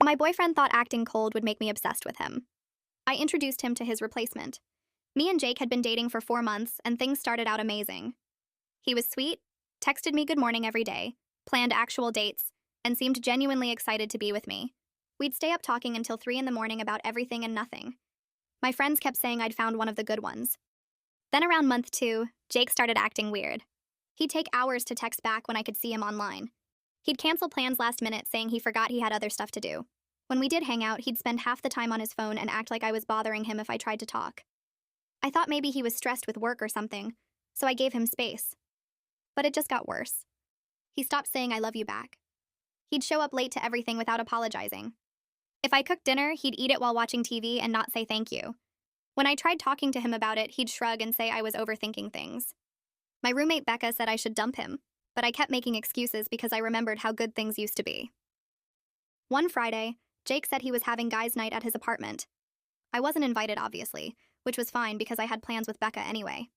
My boyfriend thought acting cold would make me obsessed with him. I introduced him to his replacement. Me and Jake had been dating for 4 months, and things started out amazing. He was sweet, texted me good morning every day, planned actual dates, and seemed genuinely excited to be with me. We'd stay up talking until 3 in the morning about everything and nothing. My friends kept saying I'd found one of the good ones. Then around month 2, Jake started acting weird. He'd take hours to text back when I could see him online. He'd cancel plans last minute saying he forgot he had other stuff to do. When we did hang out, he'd spend half the time on his phone and act like I was bothering him if I tried to talk. I thought maybe he was stressed with work or something, so I gave him space. But it just got worse. He stopped saying I love you back. He'd show up late to everything without apologizing. If I cooked dinner, he'd eat it while watching TV and not say thank you. When I tried talking to him about it, he'd shrug and say I was overthinking things. My roommate Becca said I should dump him, but I kept making excuses because I remembered how good things used to be. One Friday, Jake said he was having guys' night at his apartment. I wasn't invited, obviously, which was fine because I had plans with Becca anyway.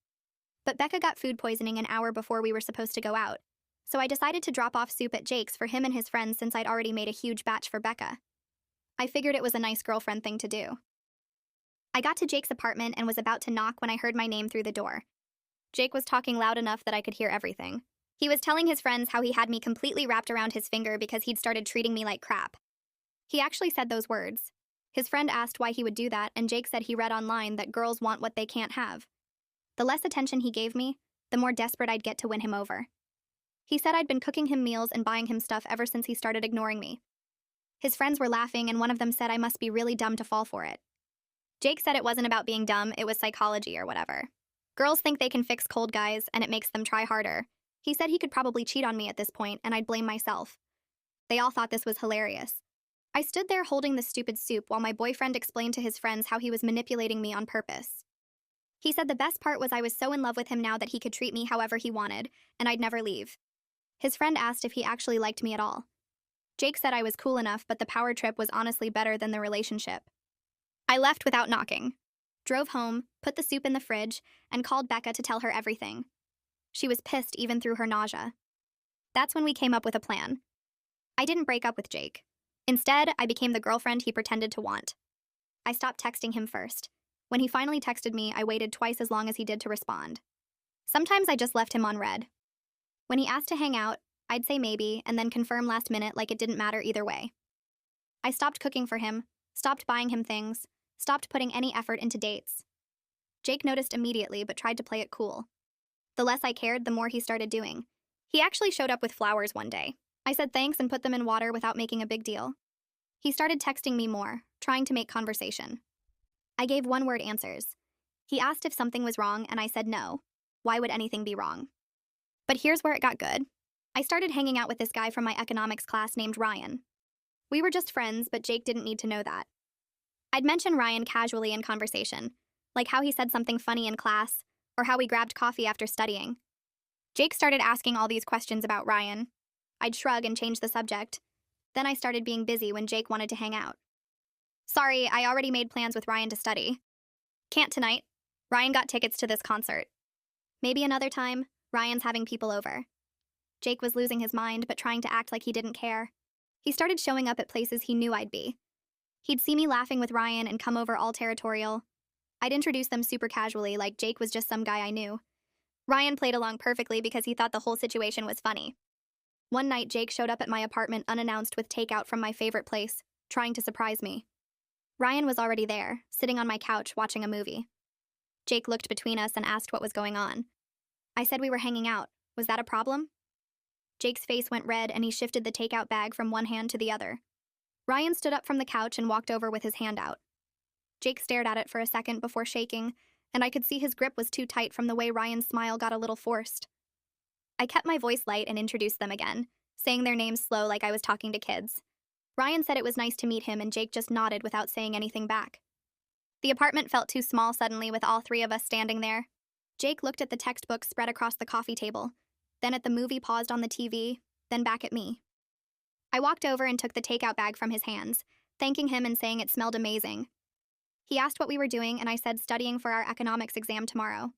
But Becca got food poisoning an hour before we were supposed to go out, so I decided to drop off soup at Jake's for him and his friends since I'd already made a huge batch for Becca. I figured it was a nice girlfriend thing to do. I got to Jake's apartment and was about to knock when I heard my name through the door. Jake was talking loud enough that I could hear everything. He was telling his friends how he had me completely wrapped around his finger because he'd started treating me like crap. He actually said those words. His friend asked why he would do that, and Jake said he read online that girls want what they can't have. The less attention he gave me, the more desperate I'd get to win him over. He said I'd been cooking him meals and buying him stuff ever since he started ignoring me. His friends were laughing, and one of them said I must be really dumb to fall for it. Jake said it wasn't about being dumb, it was psychology or whatever. Girls think they can fix cold guys, and it makes them try harder. He said he could probably cheat on me at this point, and I'd blame myself. They all thought this was hilarious. I stood there holding the stupid soup while my boyfriend explained to his friends how he was manipulating me on purpose. He said the best part was I was so in love with him now that he could treat me however he wanted, and I'd never leave. His friend asked if he actually liked me at all. Jake said I was cool enough, but the power trip was honestly better than the relationship. I left without knocking, drove home, put the soup in the fridge, and called Becca to tell her everything. She was pissed even through her nausea. That's when we came up with a plan. I didn't break up with Jake. Instead, I became the girlfriend he pretended to want. I stopped texting him first. When he finally texted me, I waited twice as long as he did to respond. Sometimes I just left him on red. When he asked to hang out, I'd say maybe, and then confirm last minute like it didn't matter either way. I stopped cooking for him, stopped buying him things, stopped putting any effort into dates. Jake noticed immediately but tried to play it cool. The less I cared, the more he started doing. He actually showed up with flowers one day. I said thanks and put them in water without making a big deal. He started texting me more, trying to make conversation. I gave one-word answers. He asked if something was wrong, and I said no. Why would anything be wrong? But here's where it got good. I started hanging out with this guy from my economics class named Ryan. We were just friends, but Jake didn't need to know that. I'd mention Ryan casually in conversation, like how he said something funny in class, or how we grabbed coffee after studying. Jake started asking all these questions about Ryan. I'd shrug and change the subject. Then I started being busy when Jake wanted to hang out. Sorry, I already made plans with Ryan to study. Can't tonight. Ryan got tickets to this concert. Maybe another time. Ryan's having people over. Jake was losing his mind, but trying to act like he didn't care. He started showing up at places he knew I'd be. He'd see me laughing with Ryan and come over all territorial. I'd introduce them super casually, like Jake was just some guy I knew. Ryan played along perfectly because he thought the whole situation was funny. One night, Jake showed up at my apartment unannounced with takeout from my favorite place, trying to surprise me. Ryan was already there, sitting on my couch watching a movie. Jake looked between us and asked what was going on. I said we were hanging out. Was that a problem? Jake's face went red and he shifted the takeout bag from one hand to the other. Ryan stood up from the couch and walked over with his hand out. Jake stared at it for a second before shaking, and I could see his grip was too tight from the way Ryan's smile got a little forced. I kept my voice light and introduced them again, saying their names slow like I was talking to kids. Ryan said it was nice to meet him, and Jake just nodded without saying anything back. The apartment felt too small suddenly with all three of us standing there. Jake looked at the textbook spread across the coffee table, then at the movie paused on the TV, then back at me. I walked over and took the takeout bag from his hands, thanking him and saying it smelled amazing. He asked what we were doing, and I said studying for our economics exam tomorrow.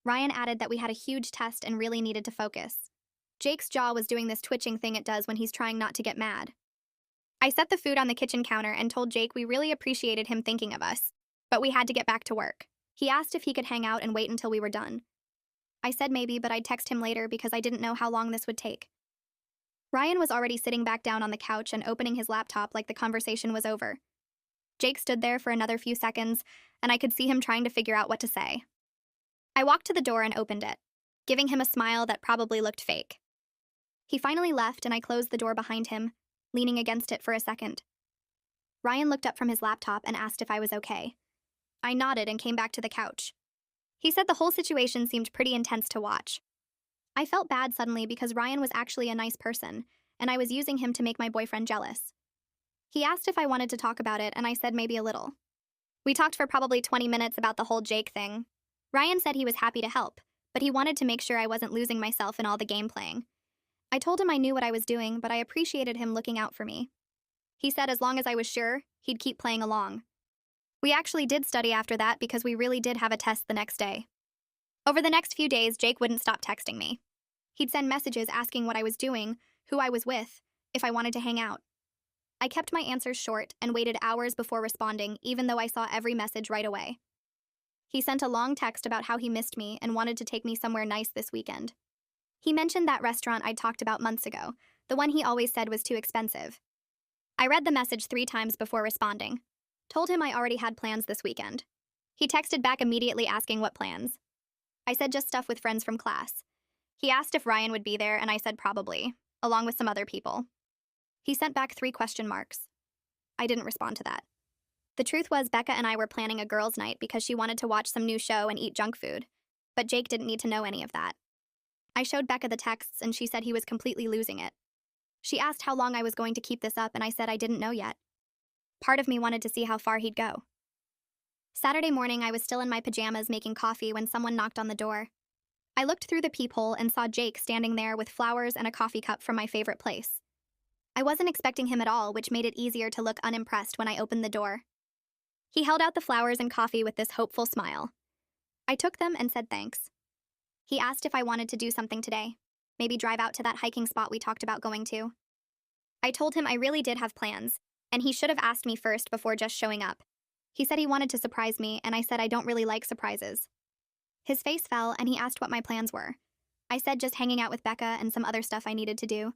Ryan added that we had a huge test and really needed to focus. Jake's jaw was doing this twitching thing it does when he's trying not to get mad. I set the food on the kitchen counter and told Jake we really appreciated him thinking of us, but we had to get back to work. He asked if he could hang out and wait until we were done. I said maybe, but I'd text him later because I didn't know how long this would take. Ryan was already sitting back down on the couch and opening his laptop like the conversation was over. Jake stood there for another few seconds, and I could see him trying to figure out what to say. I walked to the door and opened it, giving him a smile that probably looked fake. He finally left, and I closed the door behind him, leaning against it for a second. Ryan looked up from his laptop and asked if I was okay. I nodded and came back to the couch. He said the whole situation seemed pretty intense to watch. I felt bad suddenly because Ryan was actually a nice person, and I was using him to make my boyfriend jealous. He asked if I wanted to talk about it, and I said maybe a little. We talked for probably 20 minutes about the whole Jake thing. Ryan said he was happy to help, but he wanted to make sure I wasn't losing myself in all the game playing. I told him I knew what I was doing, but I appreciated him looking out for me. He said as long as I was sure, he'd keep playing along. We actually did study after that because we really did have a test the next day. Over the next few days, Jake wouldn't stop texting me. He'd send messages asking what I was doing, who I was with, if I wanted to hang out. I kept my answers short and waited hours before responding, even though I saw every message right away. He sent a long text about how he missed me and wanted to take me somewhere nice this weekend. He mentioned that restaurant I'd talked about months ago, the one he always said was too expensive. I read the message 3 times before responding. Told him I already had plans this weekend. He texted back immediately asking what plans. I said just stuff with friends from class. He asked if Ryan would be there, and I said probably, along with some other people. He sent back 3 question marks. I didn't respond to that. The truth was Becca and I were planning a girls' night because she wanted to watch some new show and eat junk food, but Jake didn't need to know any of that. I showed Becca the texts, and she said he was completely losing it. She asked how long I was going to keep this up, and I said I didn't know yet. Part of me wanted to see how far he'd go. Saturday morning, I was still in my pajamas making coffee when someone knocked on the door. I looked through the peephole and saw Jake standing there with flowers and a coffee cup from my favorite place. I wasn't expecting him at all, which made it easier to look unimpressed when I opened the door. He held out the flowers and coffee with this hopeful smile. I took them and said thanks. He asked if I wanted to do something today, maybe drive out to that hiking spot we talked about going to. I told him I really did have plans, and he should have asked me first before just showing up. He said he wanted to surprise me, and I said I don't really like surprises. His face fell, and he asked what my plans were. I said just hanging out with Becca and some other stuff I needed to do.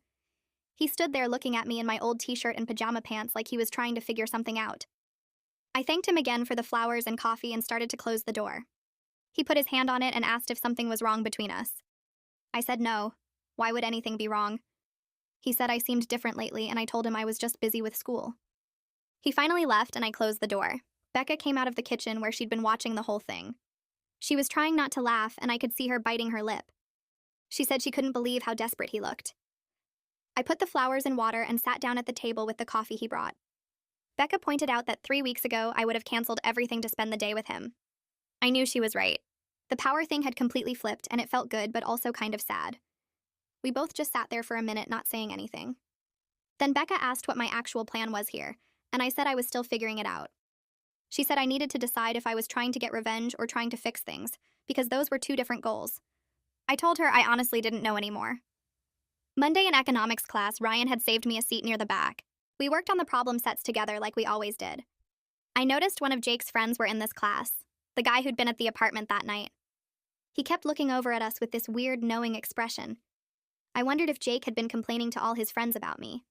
He stood there looking at me in my old t-shirt and pajama pants like he was trying to figure something out. I thanked him again for the flowers and coffee and started to close the door. He put his hand on it and asked if something was wrong between us. I said no. Why would anything be wrong? He said I seemed different lately, and I told him I was just busy with school. He finally left, and I closed the door. Becca came out of the kitchen where she'd been watching the whole thing. She was trying not to laugh, and I could see her biting her lip. She said she couldn't believe how desperate he looked. I put the flowers in water and sat down at the table with the coffee he brought. Becca pointed out that 3 weeks ago I would have canceled everything to spend the day with him. I knew she was right. The power thing had completely flipped, and it felt good but also kind of sad. We both just sat there for a minute not saying anything. Then Becca asked what my actual plan was here, and I said I was still figuring it out. She said I needed to decide if I was trying to get revenge or trying to fix things, because those were 2 different goals. I told her I honestly didn't know anymore. Monday in economics class, Ryan had saved me a seat near the back. We worked on the problem sets together like we always did. I noticed one of Jake's friends were in this class, the guy who'd been at the apartment that night. He kept looking over at us with this weird, knowing expression. I wondered if Jake had been complaining to all his friends about me.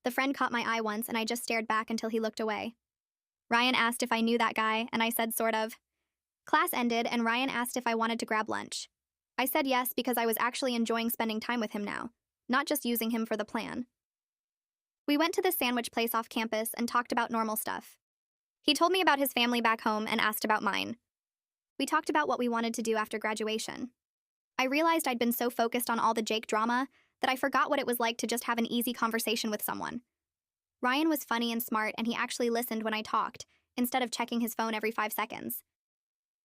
The friend caught my eye once, and I just stared back until he looked away. Ryan asked if I knew that guy, and I said sort of. Class ended, and Ryan asked if I wanted to grab lunch. I said yes because I was actually enjoying spending time with him now, not just using him for the plan. We went to the sandwich place off campus and talked about normal stuff. He told me about his family back home and asked about mine. We talked about what we wanted to do after graduation. I realized I'd been so focused on all the Jake drama that I forgot what it was like to just have an easy conversation with someone. Ryan was funny and smart, and he actually listened when I talked, instead of checking his phone every 5 seconds.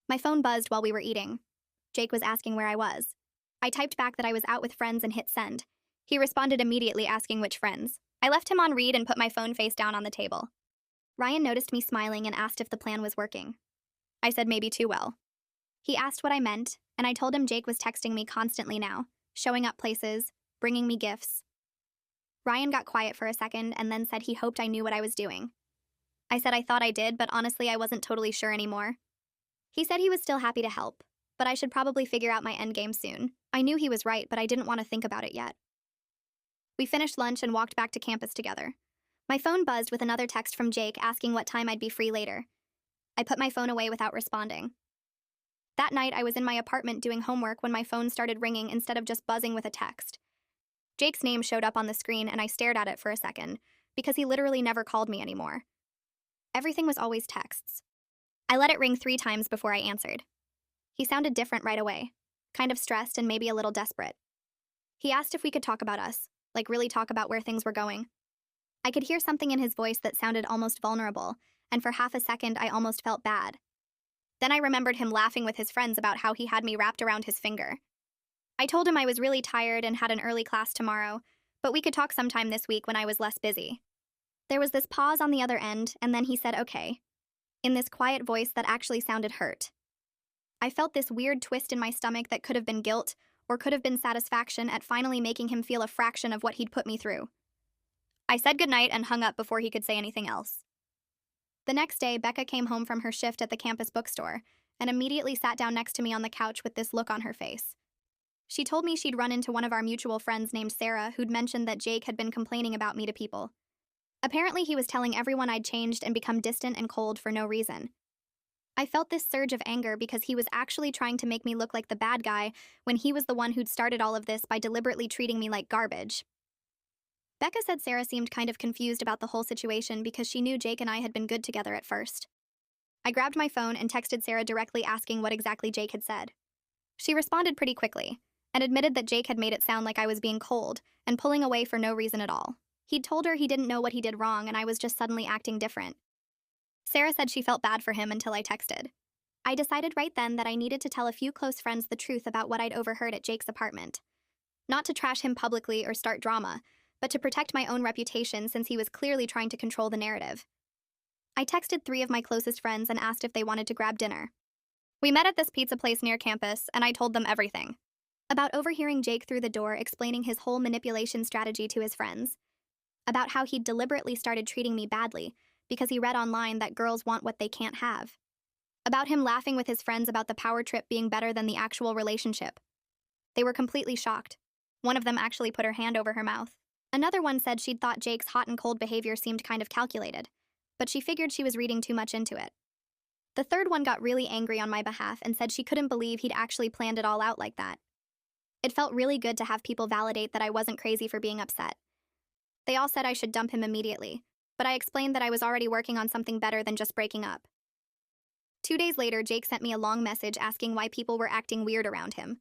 My phone buzzed while we were eating. Jake was asking where I was. I typed back that I was out with friends and hit send. He responded immediately asking which friends. I left him on read and put my phone face down on the table. Ryan noticed me smiling and asked if the plan was working. I said maybe too well. He asked what I meant, and I told him Jake was texting me constantly now, showing up places, bringing me gifts. Ryan got quiet for a second and then said he hoped I knew what I was doing. I said I thought I did, but honestly I wasn't totally sure anymore. He said he was still happy to help, but I should probably figure out my endgame soon. I knew he was right, but I didn't want to think about it yet. We finished lunch and walked back to campus together. My phone buzzed with another text from Jake asking what time I'd be free later. I put my phone away without responding. That night, I was in my apartment doing homework when my phone started ringing instead of just buzzing with a text. Jake's name showed up on the screen and I stared at it for a second, because he literally never called me anymore. Everything was always texts. I let it ring 3 times before I answered. He sounded different right away, kind of stressed and maybe a little desperate. He asked if we could talk about us, like really talk about where things were going. I could hear something in his voice that sounded almost vulnerable, and for half a second I almost felt bad. Then I remembered him laughing with his friends about how he had me wrapped around his finger. I told him I was really tired and had an early class tomorrow, but we could talk sometime this week when I was less busy. There was this pause on the other end, and then he said okay, in this quiet voice that actually sounded hurt. I felt this weird twist in my stomach that could have been guilt, or could have been satisfaction at finally making him feel a fraction of what he'd put me through. I said goodnight and hung up before he could say anything else. The next day, Becca came home from her shift at the campus bookstore and immediately sat down next to me on the couch with this look on her face. She told me she'd run into one of our mutual friends named Sarah who'd mentioned that Jake had been complaining about me to people. Apparently, he was telling everyone I'd changed and become distant and cold for no reason. I felt this surge of anger because he was actually trying to make me look like the bad guy when he was the one who'd started all of this by deliberately treating me like garbage. Becca said Sarah seemed kind of confused about the whole situation because she knew Jake and I had been good together at first. I grabbed my phone and texted Sarah directly asking what exactly Jake had said. She responded pretty quickly and admitted that Jake had made it sound like I was being cold and pulling away for no reason at all. He'd told her he didn't know what he did wrong and I was just suddenly acting different. Sarah said she felt bad for him until I texted. I decided right then that I needed to tell a few close friends the truth about what I'd overheard at Jake's apartment. Not to trash him publicly or start drama, but to protect my own reputation since he was clearly trying to control the narrative. I texted 3 of my closest friends and asked if they wanted to grab dinner. We met at this pizza place near campus, and I told them everything. About overhearing Jake through the door explaining his whole manipulation strategy to his friends. About how he'd deliberately started treating me badly because he read online that girls want what they can't have. About him laughing with his friends about the power trip being better than the actual relationship. They were completely shocked. One of them actually put her hand over her mouth. Another one said she'd thought Jake's hot and cold behavior seemed kind of calculated, but she figured she was reading too much into it. The third one got really angry on my behalf and said she couldn't believe he'd actually planned it all out like that. It felt really good to have people validate that I wasn't crazy for being upset. They all said I should dump him immediately, but I explained that I was already working on something better than just breaking up. 2 days later, Jake sent me a long message asking why people were acting weird around him.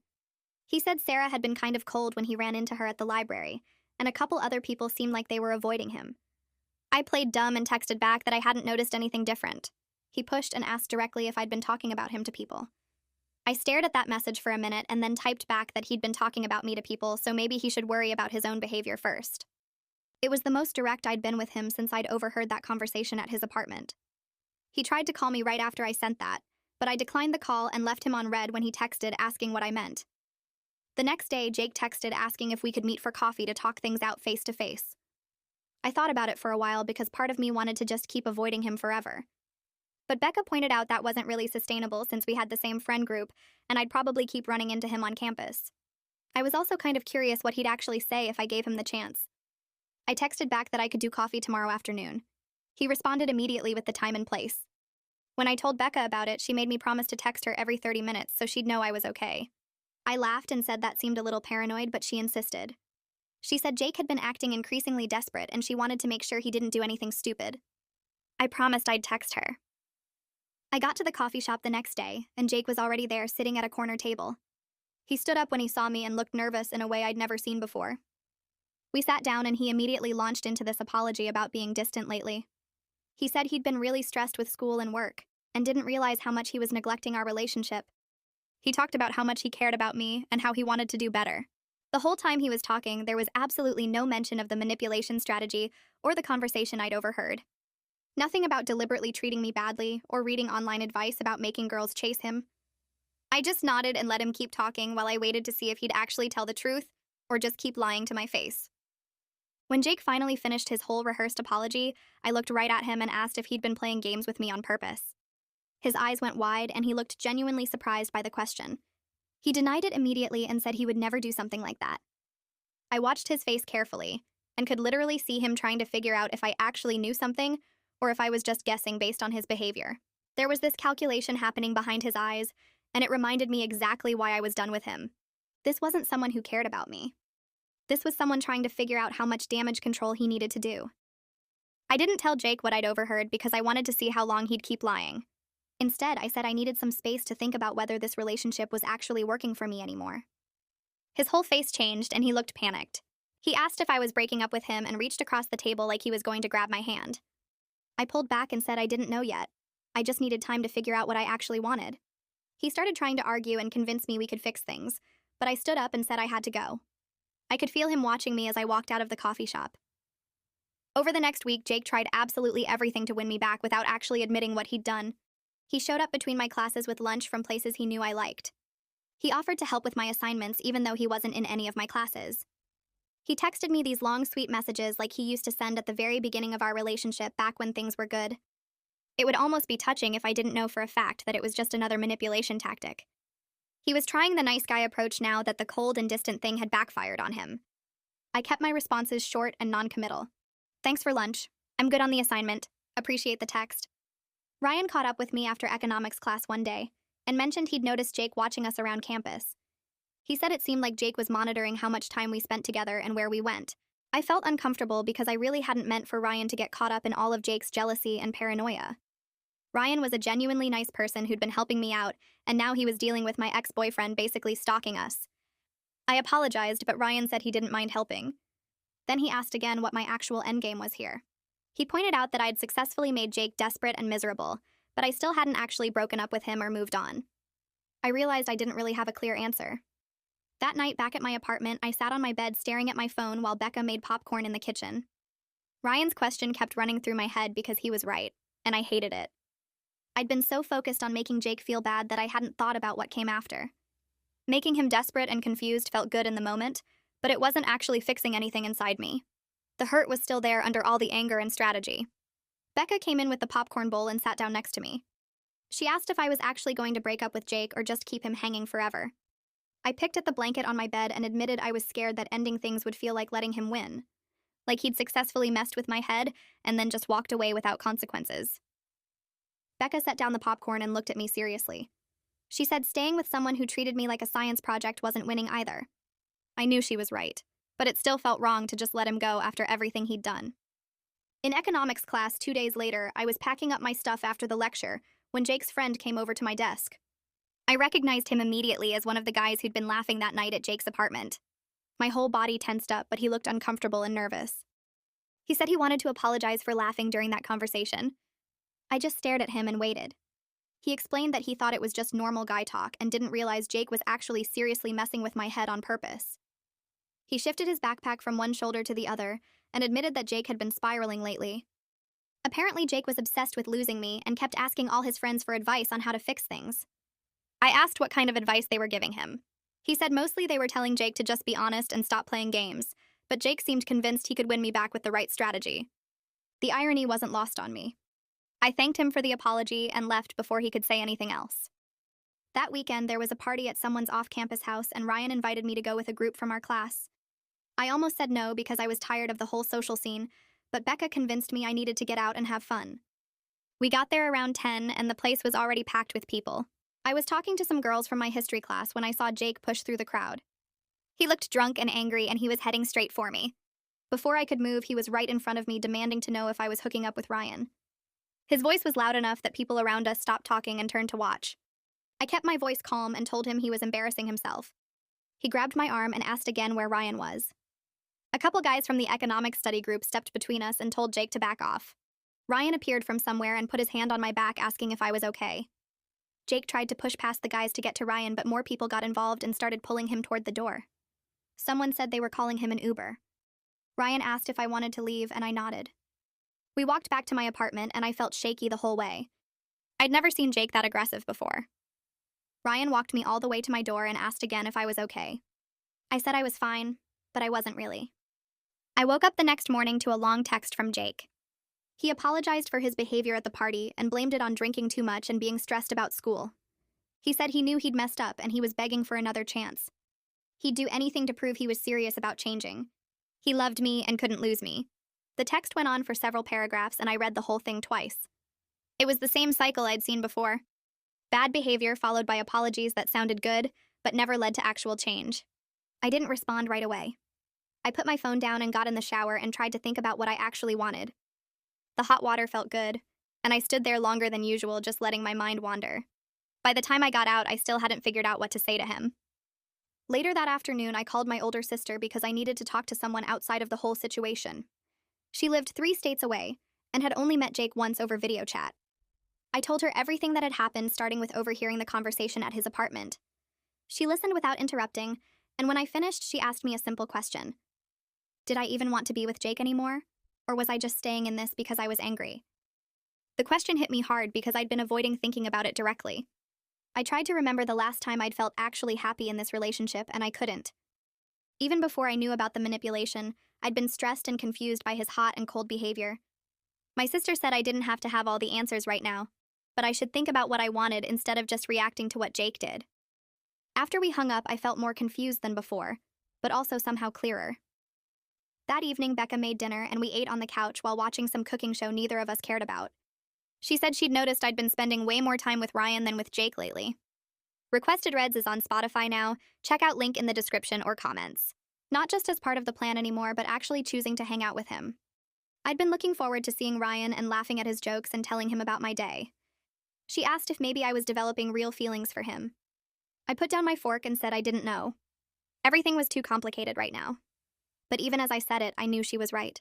He said Sarah had been kind of cold when he ran into her at the library, and a couple other people seemed like they were avoiding him. I played dumb and texted back that I hadn't noticed anything different. He pushed and asked directly if I'd been talking about him to people. I stared at that message for a minute and then typed back that he'd been talking about me to people, so maybe he should worry about his own behavior first. It was the most direct I'd been with him since I'd overheard that conversation at his apartment. He tried to call me right after I sent that, but I declined the call and left him on red when he texted asking what I meant. The next day, Jake texted asking if we could meet for coffee to talk things out face to face. I thought about it for a while because part of me wanted to just keep avoiding him forever. But Becca pointed out that wasn't really sustainable since we had the same friend group, and I'd probably keep running into him on campus. I was also kind of curious what he'd actually say if I gave him the chance. I texted back that I could do coffee tomorrow afternoon. He responded immediately with the time and place. When I told Becca about it, she made me promise to text her every 30 minutes so she'd know I was okay. I laughed and said that seemed a little paranoid, but she insisted. She said Jake had been acting increasingly desperate and she wanted to make sure he didn't do anything stupid. I promised I'd text her. I got to the coffee shop the next day, and Jake was already there sitting at a corner table. He stood up when he saw me and looked nervous in a way I'd never seen before. We sat down and he immediately launched into this apology about being distant lately. He said he'd been really stressed with school and work, and didn't realize how much he was neglecting our relationship. He talked about how much he cared about me and how he wanted to do better. The whole time he was talking, there was absolutely no mention of the manipulation strategy or the conversation I'd overheard. Nothing about deliberately treating me badly or reading online advice about making girls chase him. I just nodded and let him keep talking while I waited to see if he'd actually tell the truth or just keep lying to my face. When Jake finally finished his whole rehearsed apology, I looked right at him and asked if he'd been playing games with me on purpose. His eyes went wide and he looked genuinely surprised by the question. He denied it immediately and said he would never do something like that. I watched his face carefully and could literally see him trying to figure out if I actually knew something or if I was just guessing based on his behavior. There was this calculation happening behind his eyes, and it reminded me exactly why I was done with him. This wasn't someone who cared about me. This was someone trying to figure out how much damage control he needed to do. I didn't tell Jake what I'd overheard because I wanted to see how long he'd keep lying. Instead, I said I needed some space to think about whether this relationship was actually working for me anymore. His whole face changed and he looked panicked. He asked if I was breaking up with him and reached across the table like he was going to grab my hand. I pulled back and said I didn't know yet. I just needed time to figure out what I actually wanted. He started trying to argue and convince me we could fix things, but I stood up and said I had to go. I could feel him watching me as I walked out of the coffee shop. Over the next week, Jake tried absolutely everything to win me back without actually admitting what he'd done. He showed up between my classes with lunch from places he knew I liked. He offered to help with my assignments even though he wasn't in any of my classes. He texted me these long, sweet messages like he used to send at the very beginning of our relationship back when things were good. It would almost be touching if I didn't know for a fact that it was just another manipulation tactic. He was trying the nice guy approach now that the cold and distant thing had backfired on him. I kept my responses short and non-committal. Thanks for lunch. I'm good on the assignment. Appreciate the text. Ryan caught up with me after economics class one day and mentioned he'd noticed Jake watching us around campus. He said it seemed like Jake was monitoring how much time we spent together and where we went. I felt uncomfortable because I really hadn't meant for Ryan to get caught up in all of Jake's jealousy and paranoia. Ryan was a genuinely nice person who'd been helping me out, and now he was dealing with my ex-boyfriend basically stalking us. I apologized, but Ryan said he didn't mind helping. Then he asked again what my actual endgame was here. He pointed out that I'd successfully made Jake desperate and miserable, but I still hadn't actually broken up with him or moved on. I realized I didn't really have a clear answer. That night back at my apartment, I sat on my bed staring at my phone while Becca made popcorn in the kitchen. Ryan's question kept running through my head because he was right, and I hated it. I'd been so focused on making Jake feel bad that I hadn't thought about what came after. Making him desperate and confused felt good in the moment, but it wasn't actually fixing anything inside me. The hurt was still there under all the anger and strategy. Becca came in with the popcorn bowl and sat down next to me. She asked if I was actually going to break up with Jake or just keep him hanging forever. I picked at the blanket on my bed and admitted I was scared that ending things would feel like letting him win. Like he'd successfully messed with my head and then just walked away without consequences. Becca set down the popcorn and looked at me seriously. She said staying with someone who treated me like a science project wasn't winning either. I knew she was right, but it still felt wrong to just let him go after everything he'd done. In economics class 2 days later, I was packing up my stuff after the lecture when Jake's friend came over to my desk. I recognized him immediately as one of the guys who'd been laughing that night at Jake's apartment. My whole body tensed up, but he looked uncomfortable and nervous. He said he wanted to apologize for laughing during that conversation. I just stared at him and waited. He explained that he thought it was just normal guy talk and didn't realize Jake was actually seriously messing with my head on purpose. He shifted his backpack from one shoulder to the other and admitted that Jake had been spiraling lately. Apparently, Jake was obsessed with losing me and kept asking all his friends for advice on how to fix things. I asked what kind of advice they were giving him. He said mostly they were telling Jake to just be honest and stop playing games, but Jake seemed convinced he could win me back with the right strategy. The irony wasn't lost on me. I thanked him for the apology and left before he could say anything else. That weekend, there was a party at someone's off-campus house, and Ryan invited me to go with a group from our class. I almost said no because I was tired of the whole social scene, but Becca convinced me I needed to get out and have fun. We got there around 10, and the place was already packed with people. I was talking to some girls from my history class when I saw Jake push through the crowd. He looked drunk and angry, and he was heading straight for me. Before I could move, he was right in front of me, demanding to know if I was hooking up with Ryan. His voice was loud enough that people around us stopped talking and turned to watch. I kept my voice calm and told him he was embarrassing himself. He grabbed my arm and asked again where Ryan was. A couple guys from the economics study group stepped between us and told Jake to back off. Ryan appeared from somewhere and put his hand on my back, asking if I was okay. Jake tried to push past the guys to get to Ryan, but more people got involved and started pulling him toward the door. Someone said they were calling him an Uber. Ryan asked if I wanted to leave, and I nodded. We walked back to my apartment, and I felt shaky the whole way. I'd never seen Jake that aggressive before. Ryan walked me all the way to my door and asked again if I was okay. I said I was fine, but I wasn't really. I woke up the next morning to a long text from Jake. He apologized for his behavior at the party and blamed it on drinking too much and being stressed about school. He said he knew he'd messed up and he was begging for another chance. He'd do anything to prove he was serious about changing. He loved me and couldn't lose me. The text went on for several paragraphs and I read the whole thing twice. It was the same cycle I'd seen before. Bad behavior followed by apologies that sounded good, but never led to actual change. I didn't respond right away. I put my phone down and got in the shower and tried to think about what I actually wanted. The hot water felt good, and I stood there longer than usual, just letting my mind wander. By the time I got out, I still hadn't figured out what to say to him. Later that afternoon, I called my older sister because I needed to talk to someone outside of the whole situation. She lived 3 states away and had only met Jake once over video chat. I told her everything that had happened, starting with overhearing the conversation at his apartment. She listened without interrupting, and when I finished, she asked me a simple question. Did I even want to be with Jake anymore? Or was I just staying in this because I was angry? The question hit me hard because I'd been avoiding thinking about it directly. I tried to remember the last time I'd felt actually happy in this relationship, and I couldn't. Even before I knew about the manipulation, I'd been stressed and confused by his hot and cold behavior. My sister said I didn't have to have all the answers right now, but I should think about what I wanted instead of just reacting to what Jake did. After we hung up, I felt more confused than before, but also somehow clearer. That evening, Becca made dinner and we ate on the couch while watching some cooking show neither of us cared about. She said she'd noticed I'd been spending way more time with Ryan than with Jake lately. Requested Reds is on Spotify now. Check out link in the description or comments. Not just as part of the plan anymore, but actually choosing to hang out with him. I'd been looking forward to seeing Ryan and laughing at his jokes and telling him about my day. She asked if maybe I was developing real feelings for him. I put down my fork and said I didn't know. Everything was too complicated right now. But even as I said it, I knew she was right.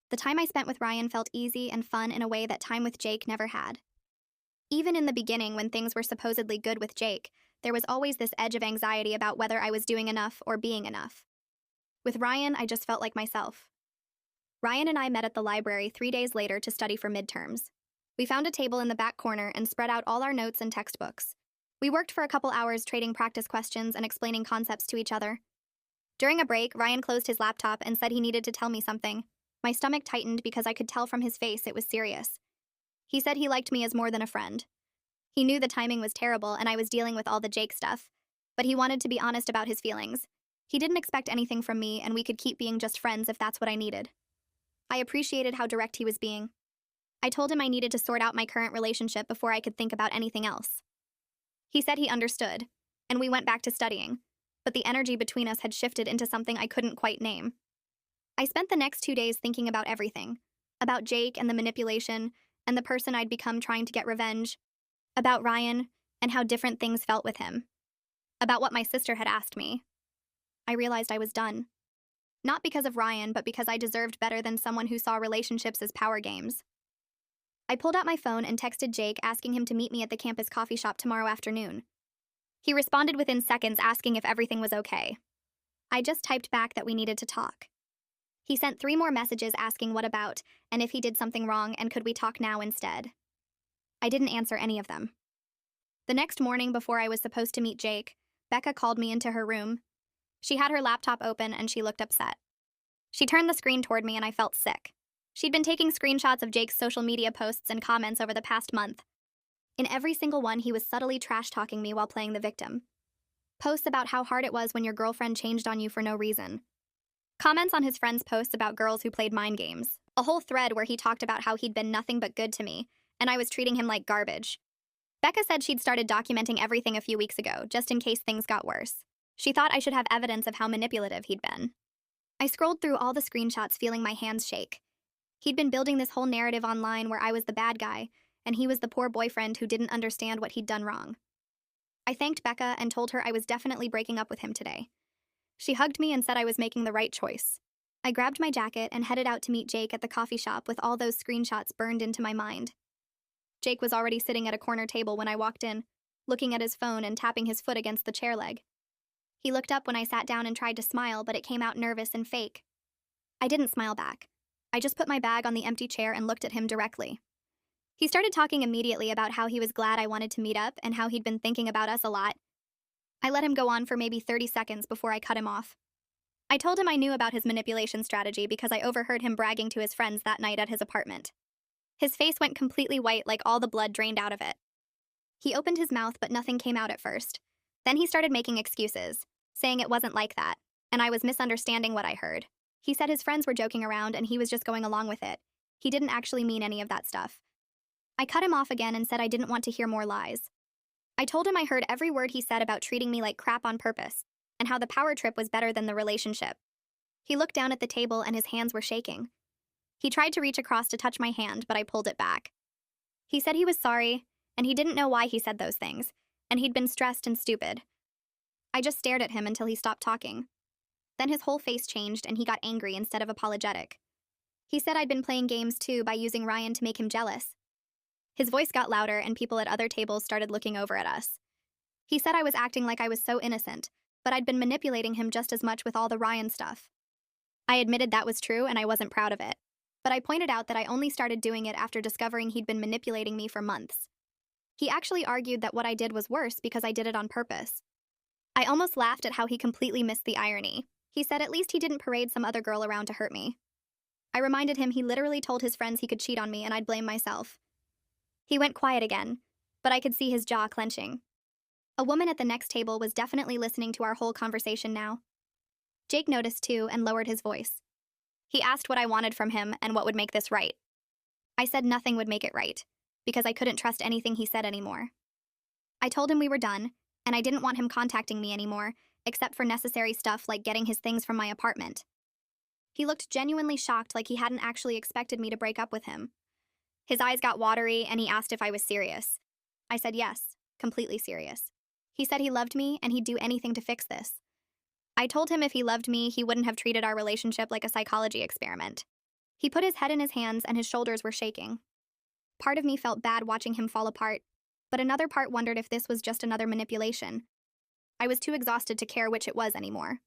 The time I spent with Ryan felt easy and fun in a way that time with Jake never had. Even in the beginning, when things were supposedly good with Jake, there was always this edge of anxiety about whether I was doing enough or being enough. With Ryan, I just felt like myself. Ryan and I met at the library 3 days later to study for midterms. We found a table in the back corner and spread out all our notes and textbooks. We worked for a couple hours trading practice questions and explaining concepts to each other. During a break, Ryan closed his laptop and said he needed to tell me something. My stomach tightened because I could tell from his face it was serious. He said he liked me as more than a friend. He knew the timing was terrible and I was dealing with all the Jake stuff, but he wanted to be honest about his feelings. He didn't expect anything from me and we could keep being just friends if that's what I needed. I appreciated how direct he was being. I told him I needed to sort out my current relationship before I could think about anything else. He said he understood, and we went back to studying, but the energy between us had shifted into something I couldn't quite name. I spent the next 2 days thinking about everything, about Jake and the manipulation, and the person I'd become trying to get revenge, about Ryan and how different things felt with him, about what my sister had asked me. I realized I was done. Not because of Ryan, but because I deserved better than someone who saw relationships as power games. I pulled out my phone and texted Jake asking him to meet me at the campus coffee shop tomorrow afternoon. He responded within seconds asking if everything was okay. I just typed back that we needed to talk. He sent 3 more messages asking what about and if he did something wrong and could we talk now instead. I didn't answer any of them. The next morning before I was supposed to meet Jake, Becca called me into her room. She had her laptop open and she looked upset. She turned the screen toward me and I felt sick. She'd been taking screenshots of Jake's social media posts and comments over the past month. In every single one, he was subtly trash-talking me while playing the victim. Posts about how hard it was when your girlfriend changed on you for no reason. Comments on his friends' posts about girls who played mind games. A whole thread where he talked about how he'd been nothing but good to me, and I was treating him like garbage. Becca said she'd started documenting everything a few weeks ago, just in case things got worse. She thought I should have evidence of how manipulative he'd been. I scrolled through all the screenshots, feeling my hands shake. He'd been building this whole narrative online where I was the bad guy, and he was the poor boyfriend who didn't understand what he'd done wrong. I thanked Becca and told her I was definitely breaking up with him today. She hugged me and said I was making the right choice. I grabbed my jacket and headed out to meet Jake at the coffee shop with all those screenshots burned into my mind. Jake was already sitting at a corner table when I walked in, looking at his phone and tapping his foot against the chair leg. He looked up when I sat down and tried to smile, but it came out nervous and fake. I didn't smile back. I just put my bag on the empty chair and looked at him directly. He started talking immediately about how he was glad I wanted to meet up and how he'd been thinking about us a lot. I let him go on for maybe 30 seconds before I cut him off. I told him I knew about his manipulation strategy because I overheard him bragging to his friends that night at his apartment. His face went completely white, like all the blood drained out of it. He opened his mouth, but nothing came out at first. Then he started making excuses, saying it wasn't like that, and I was misunderstanding what I heard. He said his friends were joking around and he was just going along with it. He didn't actually mean any of that stuff. I cut him off again and said I didn't want to hear more lies. I told him I heard every word he said about treating me like crap on purpose, and how the power trip was better than the relationship. He looked down at the table and his hands were shaking. He tried to reach across to touch my hand, but I pulled it back. He said he was sorry, and he didn't know why he said those things, and he'd been stressed and stupid. I just stared at him until he stopped talking. Then his whole face changed and he got angry instead of apologetic. He said I'd been playing games too by using Ryan to make him jealous. His voice got louder and people at other tables started looking over at us. He said I was acting like I was so innocent, but I'd been manipulating him just as much with all the Ryan stuff. I admitted that was true and I wasn't proud of it, but I pointed out that I only started doing it after discovering he'd been manipulating me for months. He actually argued that what I did was worse because I did it on purpose. I almost laughed at how he completely missed the irony. He said at least he didn't parade some other girl around to hurt me. I reminded him he literally told his friends he could cheat on me and I'd blame myself. He went quiet again, but I could see his jaw clenching. A woman at the next table was definitely listening to our whole conversation now. Jake noticed too and lowered his voice. He asked what I wanted from him and what would make this right. I said nothing would make it right, because I couldn't trust anything he said anymore. I told him we were done, and I didn't want him contacting me anymore, except for necessary stuff like getting his things from my apartment. He looked genuinely shocked, like he hadn't actually expected me to break up with him. His eyes got watery and he asked if I was serious. I said yes, completely serious. He said he loved me and he'd do anything to fix this. I told him if he loved me, he wouldn't have treated our relationship like a psychology experiment. He put his head in his hands and his shoulders were shaking. Part of me felt bad watching him fall apart, but another part wondered if this was just another manipulation. I was too exhausted to care which it was anymore.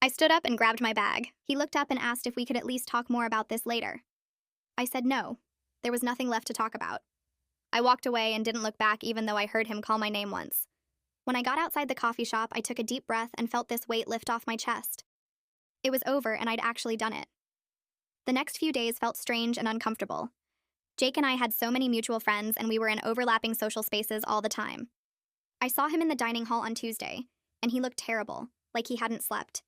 I stood up and grabbed my bag. He looked up and asked if we could at least talk more about this later. I said no. There was nothing left to talk about. I walked away and didn't look back even though I heard him call my name once. When I got outside the coffee shop, I took a deep breath and felt this weight lift off my chest. It was over and I'd actually done it. The next few days felt strange and uncomfortable. Jake and I had so many mutual friends and we were in overlapping social spaces all the time. I saw him in the dining hall on Tuesday, and he looked terrible, like he hadn't slept.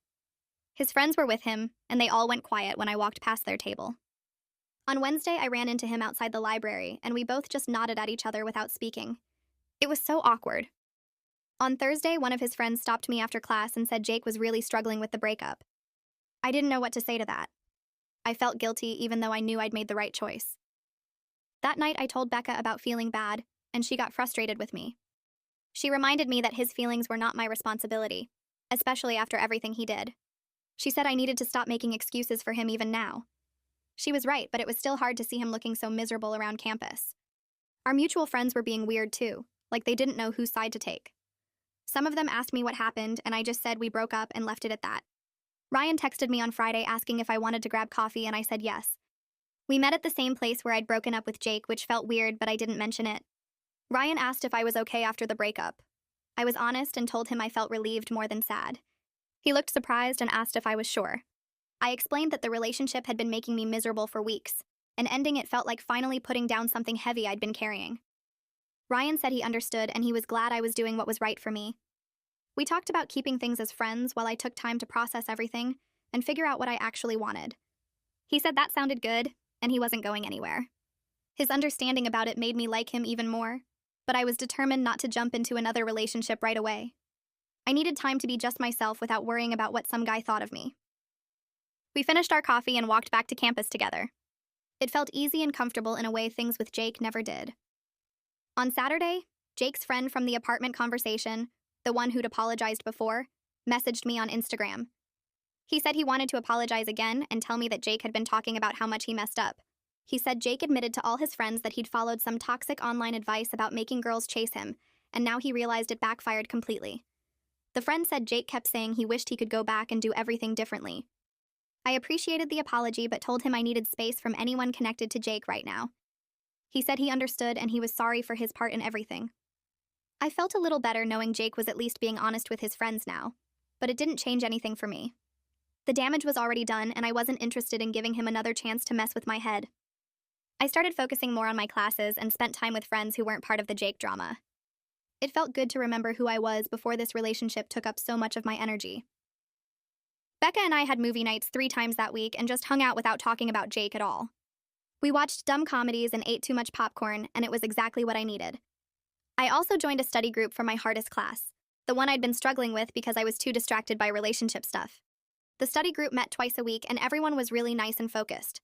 His friends were with him, and they all went quiet when I walked past their table. On Wednesday, I ran into him outside the library, and we both just nodded at each other without speaking. It was so awkward. On Thursday, one of his friends stopped me after class and said Jake was really struggling with the breakup. I didn't know what to say to that. I felt guilty even though I knew I'd made the right choice. That night, I told Becca about feeling bad, and she got frustrated with me. She reminded me that his feelings were not my responsibility, especially after everything he did. She said I needed to stop making excuses for him even now. She was right, but it was still hard to see him looking so miserable around campus. Our mutual friends were being weird too, like they didn't know whose side to take. Some of them asked me what happened, and I just said we broke up and left it at that. Ryan texted me on Friday asking if I wanted to grab coffee, and I said yes. We met at the same place where I'd broken up with Jake, which felt weird, but I didn't mention it. Ryan asked if I was okay after the breakup. I was honest and told him I felt relieved more than sad. He looked surprised and asked if I was sure. I explained that the relationship had been making me miserable for weeks, and ending it felt like finally putting down something heavy I'd been carrying. Ryan said he understood and he was glad I was doing what was right for me. We talked about keeping things as friends while I took time to process everything and figure out what I actually wanted. He said that sounded good, and he wasn't going anywhere. His understanding about it made me like him even more, but I was determined not to jump into another relationship right away. I needed time to be just myself without worrying about what some guy thought of me. We finished our coffee and walked back to campus together. It felt easy and comfortable in a way things with Jake never did. On Saturday, Jake's friend from the apartment conversation, the one who'd apologized before, messaged me on Instagram. He said he wanted to apologize again and tell me that Jake had been talking about how much he messed up. He said Jake admitted to all his friends that he'd followed some toxic online advice about making girls chase him, and now he realized it backfired completely. The friend said Jake kept saying he wished he could go back and do everything differently. I appreciated the apology but told him I needed space from anyone connected to Jake right now. He said he understood and he was sorry for his part in everything. I felt a little better knowing Jake was at least being honest with his friends now, but it didn't change anything for me. The damage was already done, and I wasn't interested in giving him another chance to mess with my head. I started focusing more on my classes and spent time with friends who weren't part of the Jake drama. It felt good to remember who I was before this relationship took up so much of my energy. Becca and I had movie nights 3 times that week and just hung out without talking about Jake at all. We watched dumb comedies and ate too much popcorn, and it was exactly what I needed. I also joined a study group for my hardest class, the one I'd been struggling with because I was too distracted by relationship stuff. The study group met twice a week, and everyone was really nice and focused.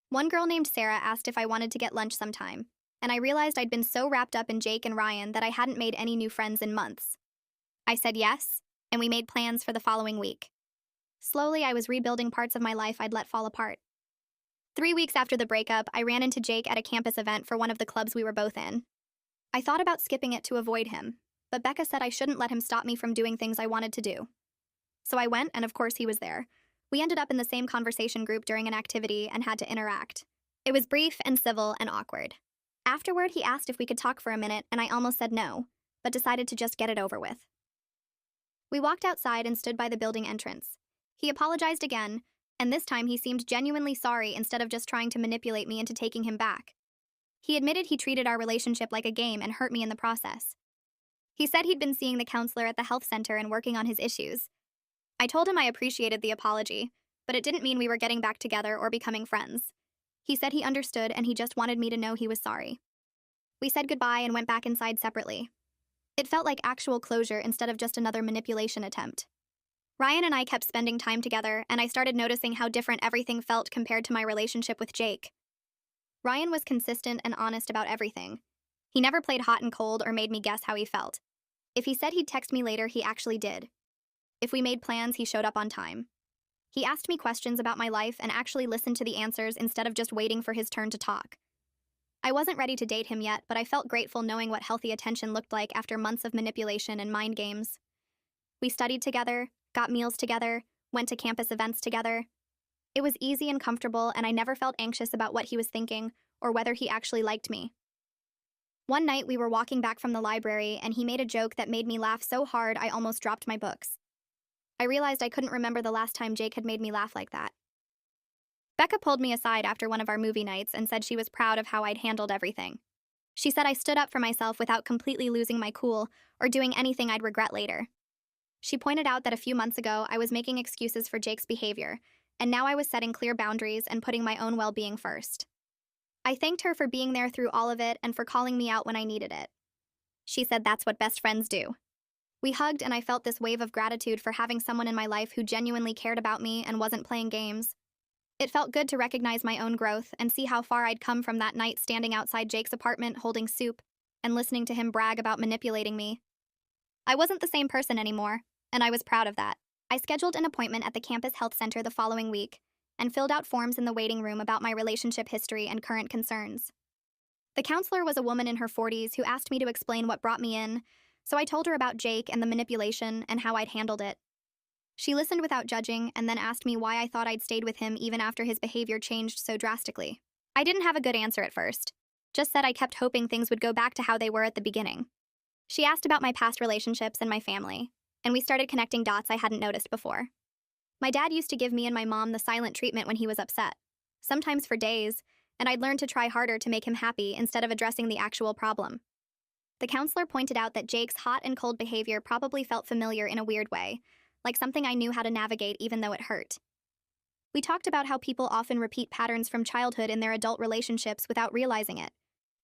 One girl named Sarah asked if I wanted to get lunch sometime, and I realized I'd been so wrapped up in Jake and Ryan that I hadn't made any new friends in months. I said yes, and we made plans for the following week. Slowly, I was rebuilding parts of my life I'd let fall apart. 3 weeks after the breakup, I ran into Jake at a campus event for one of the clubs we were both in. I thought about skipping it to avoid him, but Becca said I shouldn't let him stop me from doing things I wanted to do. So I went, and of course he was there. We ended up in the same conversation group during an activity and had to interact. It was brief and civil and awkward. Afterward, he asked if we could talk for a minute, and I almost said no, but decided to just get it over with. We walked outside and stood by the building entrance. He apologized again, and this time he seemed genuinely sorry instead of just trying to manipulate me into taking him back. He admitted he treated our relationship like a game and hurt me in the process. He said he'd been seeing the counselor at the health center and working on his issues. I told him I appreciated the apology, but it didn't mean we were getting back together or becoming friends. He said he understood and he just wanted me to know he was sorry. We said goodbye and went back inside separately. It felt like actual closure instead of just another manipulation attempt. Ryan and I kept spending time together, and I started noticing how different everything felt compared to my relationship with Jake. Ryan was consistent and honest about everything. He never played hot and cold or made me guess how he felt. If he said he'd text me later, he actually did. If we made plans, he showed up on time. He asked me questions about my life and actually listened to the answers instead of just waiting for his turn to talk. I wasn't ready to date him yet, but I felt grateful knowing what healthy attention looked like after months of manipulation and mind games. We studied together, got meals together, went to campus events together. It was easy and comfortable, and I never felt anxious about what he was thinking or whether he actually liked me. One night, we were walking back from the library, and he made a joke that made me laugh so hard I almost dropped my books. I realized I couldn't remember the last time Jake had made me laugh like that. Becca pulled me aside after one of our movie nights and said she was proud of how I'd handled everything. She said I stood up for myself without completely losing my cool or doing anything I'd regret later. She pointed out that a few months ago I was making excuses for Jake's behavior, and now I was setting clear boundaries and putting my own well-being first. I thanked her for being there through all of it and for calling me out when I needed it. She said that's what best friends do. We hugged, and I felt this wave of gratitude for having someone in my life who genuinely cared about me and wasn't playing games. It felt good to recognize my own growth and see how far I'd come from that night standing outside Jake's apartment holding soup and listening to him brag about manipulating me. I wasn't the same person anymore, and I was proud of that. I scheduled an appointment at the campus health center the following week and filled out forms in the waiting room about my relationship history and current concerns. The counselor was a woman in her 40s who asked me to explain what brought me in, so I told her about Jake and the manipulation and how I'd handled it. She listened without judging and then asked me why I thought I'd stayed with him even after his behavior changed so drastically. I didn't have a good answer at first, just said I kept hoping things would go back to how they were at the beginning. She asked about my past relationships and my family, and we started connecting dots I hadn't noticed before. My dad used to give me and my mom the silent treatment when he was upset, sometimes for days, and I'd learned to try harder to make him happy instead of addressing the actual problem. The counselor pointed out that Jake's hot and cold behavior probably felt familiar in a weird way, like something I knew how to navigate even though it hurt. We talked about how people often repeat patterns from childhood in their adult relationships without realizing it.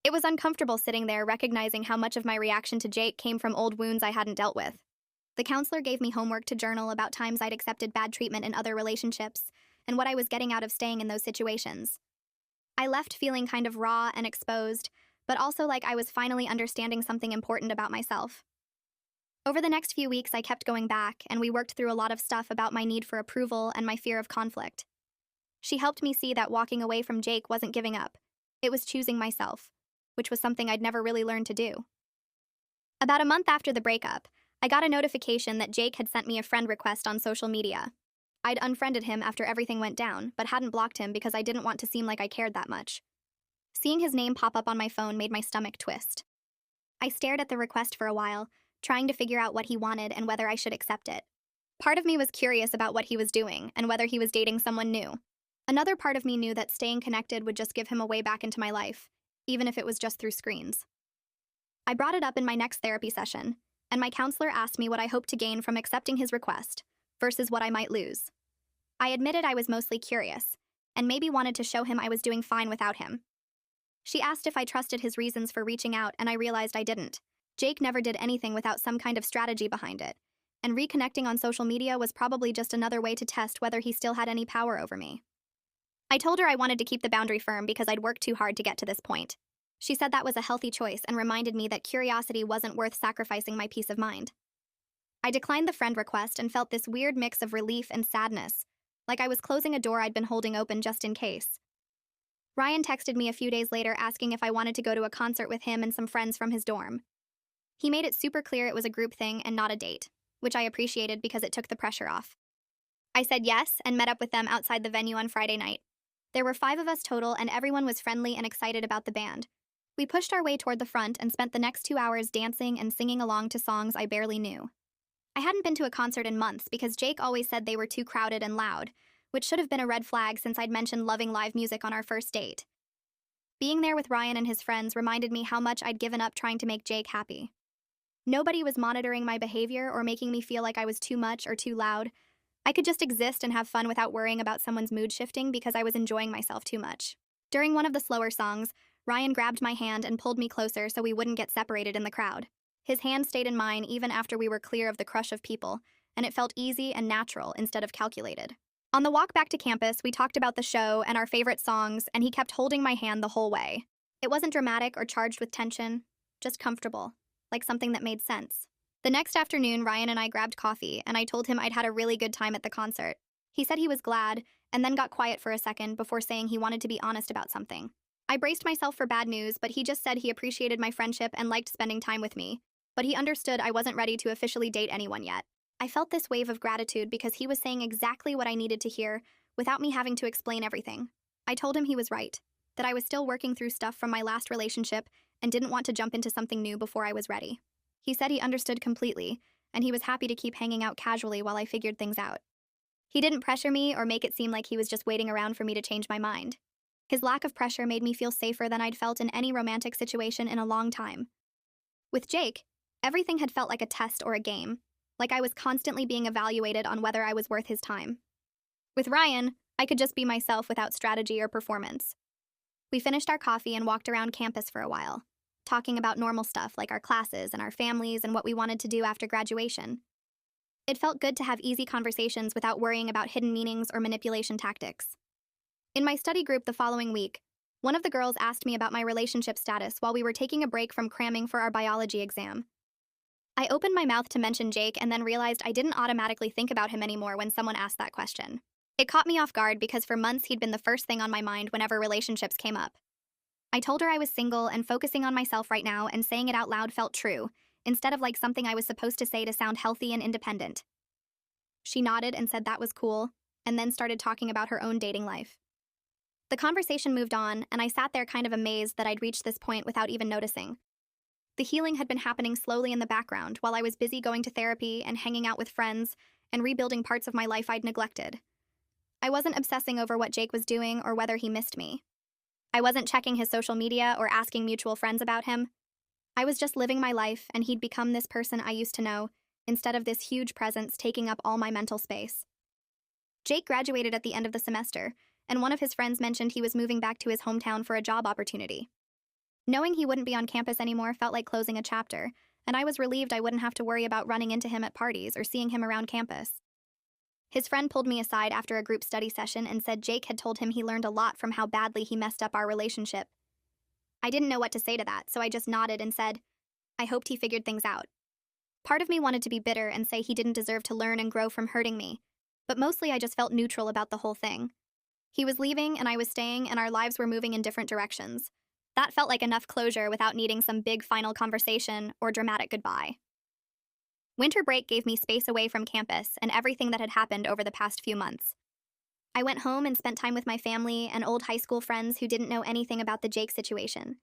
It was uncomfortable sitting there recognizing how much of my reaction to Jake came from old wounds I hadn't dealt with. The counselor gave me homework to journal about times I'd accepted bad treatment in other relationships and what I was getting out of staying in those situations. I left feeling kind of raw and exposed, but also like I was finally understanding something important about myself. Over the next few weeks, I kept going back, and we worked through a lot of stuff about my need for approval and my fear of conflict. She helped me see that walking away from Jake wasn't giving up. It was choosing myself, which was something I'd never really learned to do. About a month after the breakup, I got a notification that Jake had sent me a friend request on social media. I'd unfriended him after everything went down, but hadn't blocked him because I didn't want to seem like I cared that much. Seeing his name pop up on my phone made my stomach twist. I stared at the request for a while, trying to figure out what he wanted and whether I should accept it. Part of me was curious about what he was doing and whether he was dating someone new. Another part of me knew that staying connected would just give him a way back into my life, even if it was just through screens. I brought it up in my next therapy session, and my counselor asked me what I hoped to gain from accepting his request versus what I might lose. I admitted I was mostly curious, and maybe wanted to show him I was doing fine without him. She asked if I trusted his reasons for reaching out, and I realized I didn't. Jake never did anything without some kind of strategy behind it, and reconnecting on social media was probably just another way to test whether he still had any power over me. I told her I wanted to keep the boundary firm because I'd worked too hard to get to this point. She said that was a healthy choice and reminded me that curiosity wasn't worth sacrificing my peace of mind. I declined the friend request and felt this weird mix of relief and sadness, like I was closing a door I'd been holding open just in case. Ryan texted me a few days later asking if I wanted to go to a concert with him and some friends from his dorm. He made it super clear it was a group thing and not a date, which I appreciated because it took the pressure off. I said yes and met up with them outside the venue on Friday night. There were 5 of us total, and everyone was friendly and excited about the band. We pushed our way toward the front and spent the next 2 hours dancing and singing along to songs I barely knew. I hadn't been to a concert in months because Jake always said they were too crowded and loud, which should have been a red flag since I'd mentioned loving live music on our first date. Being there with Ryan and his friends reminded me how much I'd given up trying to make Jake happy. Nobody was monitoring my behavior or making me feel like I was too much or too loud. I could just exist and have fun without worrying about someone's mood shifting because I was enjoying myself too much. During one of the slower songs, Ryan grabbed my hand and pulled me closer so we wouldn't get separated in the crowd. His hand stayed in mine even after we were clear of the crush of people, and it felt easy and natural instead of calculated. On the walk back to campus, we talked about the show and our favorite songs, and he kept holding my hand the whole way. It wasn't dramatic or charged with tension, just comfortable, like something that made sense. The next afternoon, Ryan and I grabbed coffee, and I told him I'd had a really good time at the concert. He said he was glad, and then got quiet for a second before saying he wanted to be honest about something. I braced myself for bad news, but he just said he appreciated my friendship and liked spending time with me, but he understood I wasn't ready to officially date anyone yet. I felt this wave of gratitude because he was saying exactly what I needed to hear without me having to explain everything. I told him he was right, that I was still working through stuff from my last relationship and didn't want to jump into something new before I was ready. He said he understood completely, and he was happy to keep hanging out casually while I figured things out. He didn't pressure me or make it seem like he was just waiting around for me to change my mind. His lack of pressure made me feel safer than I'd felt in any romantic situation in a long time. With Jake, everything had felt like a test or a game, like I was constantly being evaluated on whether I was worth his time. With Ryan, I could just be myself without strategy or performance. We finished our coffee and walked around campus for a while, talking about normal stuff like our classes and our families and what we wanted to do after graduation. It felt good to have easy conversations without worrying about hidden meanings or manipulation tactics. In my study group the following week, one of the girls asked me about my relationship status while we were taking a break from cramming for our biology exam. I opened my mouth to mention Jake and then realized I didn't automatically think about him anymore when someone asked that question. It caught me off guard because for months he'd been the first thing on my mind whenever relationships came up. I told her I was single and focusing on myself right now, and saying it out loud felt true, instead of like something I was supposed to say to sound healthy and independent. She nodded and said that was cool, and then started talking about her own dating life. The conversation moved on, and I sat there kind of amazed that I'd reached this point without even noticing. The healing had been happening slowly in the background while I was busy going to therapy and hanging out with friends and rebuilding parts of my life I'd neglected. I wasn't obsessing over what Jake was doing or whether he missed me. I wasn't checking his social media or asking mutual friends about him. I was just living my life, and he'd become this person I used to know, instead of this huge presence taking up all my mental space. Jake graduated at the end of the semester, and one of his friends mentioned he was moving back to his hometown for a job opportunity. Knowing he wouldn't be on campus anymore felt like closing a chapter, and I was relieved I wouldn't have to worry about running into him at parties or seeing him around campus. His friend pulled me aside after a group study session and said Jake had told him he learned a lot from how badly he messed up our relationship. I didn't know what to say to that, so I just nodded and said, I hoped he figured things out. Part of me wanted to be bitter and say he didn't deserve to learn and grow from hurting me, but mostly I just felt neutral about the whole thing. He was leaving and I was staying, and our lives were moving in different directions. That felt like enough closure without needing some big final conversation or dramatic goodbye. Winter break gave me space away from campus and everything that had happened over the past few months. I went home and spent time with my family and old high school friends who didn't know anything about the Jake situation.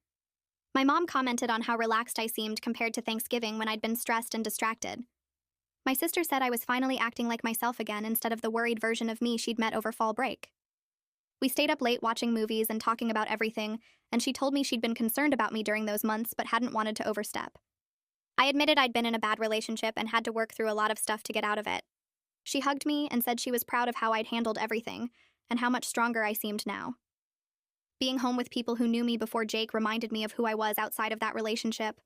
My mom commented on how relaxed I seemed compared to Thanksgiving when I'd been stressed and distracted. My sister said I was finally acting like myself again instead of the worried version of me she'd met over fall break. We stayed up late watching movies and talking about everything, and she told me she'd been concerned about me during those months but hadn't wanted to overstep. I admitted I'd been in a bad relationship and had to work through a lot of stuff to get out of it. She hugged me and said she was proud of how I'd handled everything and how much stronger I seemed now. Being home with people who knew me before Jake reminded me of who I was outside of that relationship.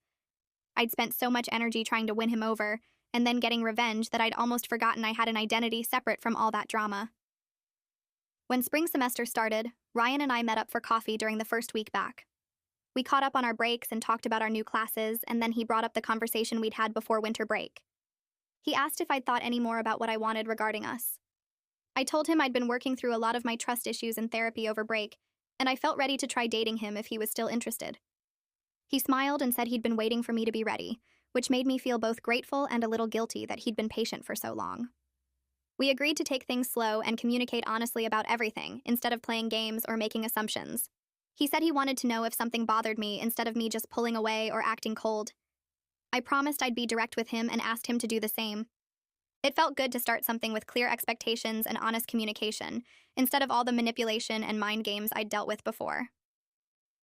I'd spent so much energy trying to win him over and then getting revenge that I'd almost forgotten I had an identity separate from all that drama. When spring semester started, Ryan and I met up for coffee during the first week back. We caught up on our breaks and talked about our new classes, and then he brought up the conversation we'd had before winter break. He asked if I'd thought any more about what I wanted regarding us. I told him I'd been working through a lot of my trust issues in therapy over break, and I felt ready to try dating him if he was still interested. He smiled and said he'd been waiting for me to be ready, which made me feel both grateful and a little guilty that he'd been patient for so long. We agreed to take things slow and communicate honestly about everything, instead of playing games or making assumptions. He said he wanted to know if something bothered me instead of me just pulling away or acting cold. I promised I'd be direct with him and asked him to do the same. It felt good to start something with clear expectations and honest communication, instead of all the manipulation and mind games I'd dealt with before.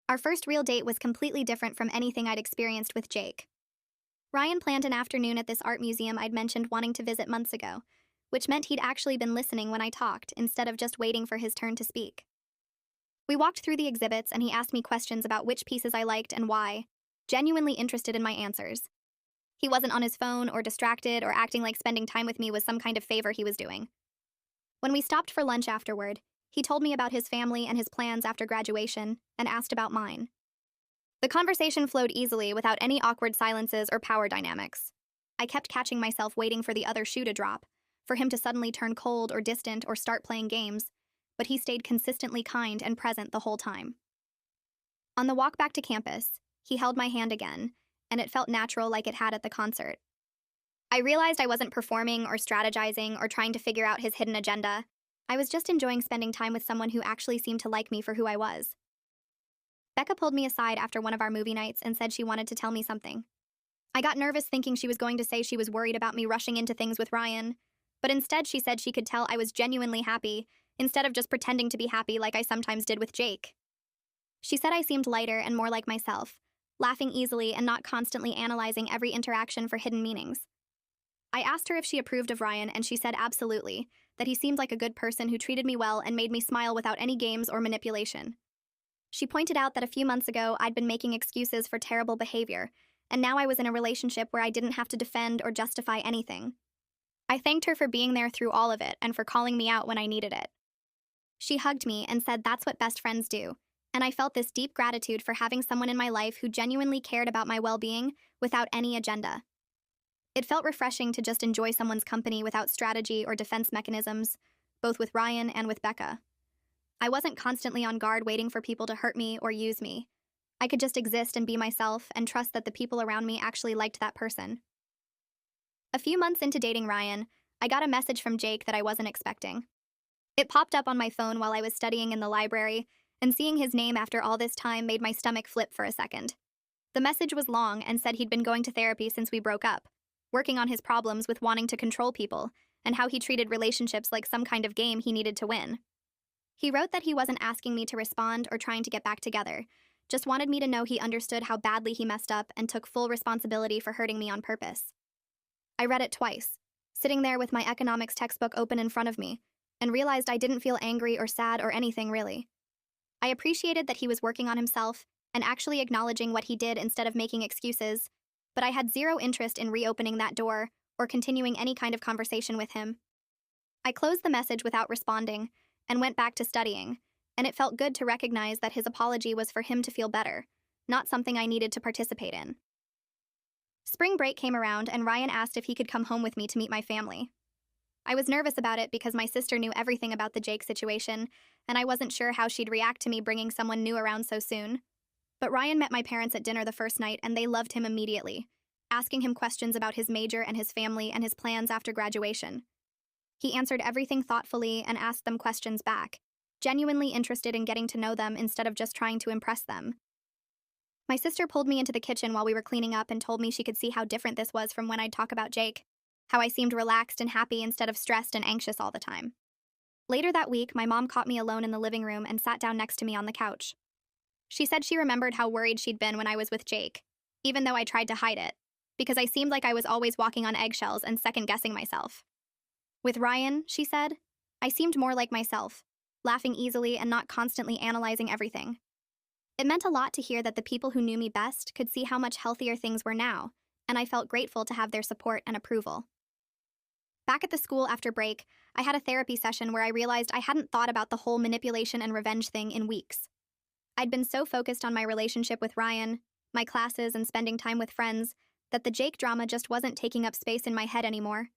Our first real date was completely different from anything I'd experienced with Jake. Ryan planned an afternoon at this art museum I'd mentioned wanting to visit months ago, which meant he'd actually been listening when I talked instead of just waiting for his turn to speak. We walked through the exhibits and he asked me questions about which pieces I liked and why, genuinely interested in my answers. He wasn't on his phone or distracted or acting like spending time with me was some kind of favor he was doing. When we stopped for lunch afterward, he told me about his family and his plans after graduation and asked about mine. The conversation flowed easily without any awkward silences or power dynamics. I kept catching myself waiting for the other shoe to drop, for him to suddenly turn cold or distant or start playing games, but he stayed consistently kind and present the whole time. On the walk back to campus, he held my hand again, and it felt natural like it had at the concert. I realized I wasn't performing or strategizing or trying to figure out his hidden agenda. I was just enjoying spending time with someone who actually seemed to like me for who I was. Becca pulled me aside after one of our movie nights and said she wanted to tell me something. I got nervous thinking she was going to say she was worried about me rushing into things with Ryan, but instead she said she could tell I was genuinely happy, instead of just pretending to be happy like I sometimes did with Jake. She said I seemed lighter and more like myself, laughing easily and not constantly analyzing every interaction for hidden meanings. I asked her if she approved of Ryan, and she said absolutely, that he seemed like a good person who treated me well and made me smile without any games or manipulation. She pointed out that a few months ago I'd been making excuses for terrible behavior, and now I was in a relationship where I didn't have to defend or justify anything. I thanked her for being there through all of it and for calling me out when I needed it. She hugged me and said that's what best friends do, and I felt this deep gratitude for having someone in my life who genuinely cared about my well-being without any agenda. It felt refreshing to just enjoy someone's company without strategy or defense mechanisms, both with Ryan and with Becca. I wasn't constantly on guard waiting for people to hurt me or use me. I could just exist and be myself and trust that the people around me actually liked that person. A few months into dating Ryan, I got a message from Jake that I wasn't expecting. It popped up on my phone while I was studying in the library, and seeing his name after all this time made my stomach flip for a second. The message was long and said he'd been going to therapy since we broke up, working on his problems with wanting to control people, and how he treated relationships like some kind of game he needed to win. He wrote that he wasn't asking me to respond or trying to get back together, just wanted me to know he understood how badly he messed up and took full responsibility for hurting me on purpose. I read it twice, sitting there with my economics textbook open in front of me, and realized I didn't feel angry or sad or anything really. I appreciated that he was working on himself and actually acknowledging what he did instead of making excuses, but I had zero interest in reopening that door or continuing any kind of conversation with him. I closed the message without responding and went back to studying, and it felt good to recognize that his apology was for him to feel better, not something I needed to participate in. Spring break came around and Ryan asked if he could come home with me to meet my family. I was nervous about it because my sister knew everything about the Jake situation, and I wasn't sure how she'd react to me bringing someone new around so soon. But Ryan met my parents at dinner the first night and they loved him immediately, asking him questions about his major and his family and his plans after graduation. He answered everything thoughtfully and asked them questions back, genuinely interested in getting to know them instead of just trying to impress them. My sister pulled me into the kitchen while we were cleaning up and told me she could see how different this was from when I'd talk about Jake. how I seemed relaxed and happy instead of stressed and anxious all the time. Later that week, my mom caught me alone in the living room and sat down next to me on the couch. She said she remembered how worried she'd been when I was with Jake, even though I tried to hide it, because I seemed like I was always walking on eggshells and second-guessing myself. With Ryan, she said, I seemed more like myself, laughing easily and not constantly analyzing everything. It meant a lot to hear that the people who knew me best could see how much healthier things were now, and I felt grateful to have their support and approval. Back at the school after break, I had a therapy session where I realized I hadn't thought about the whole manipulation and revenge thing in weeks. I'd been so focused on my relationship with Ryan, my classes, and spending time with friends that the Jake drama just wasn't taking up space in my head anymore.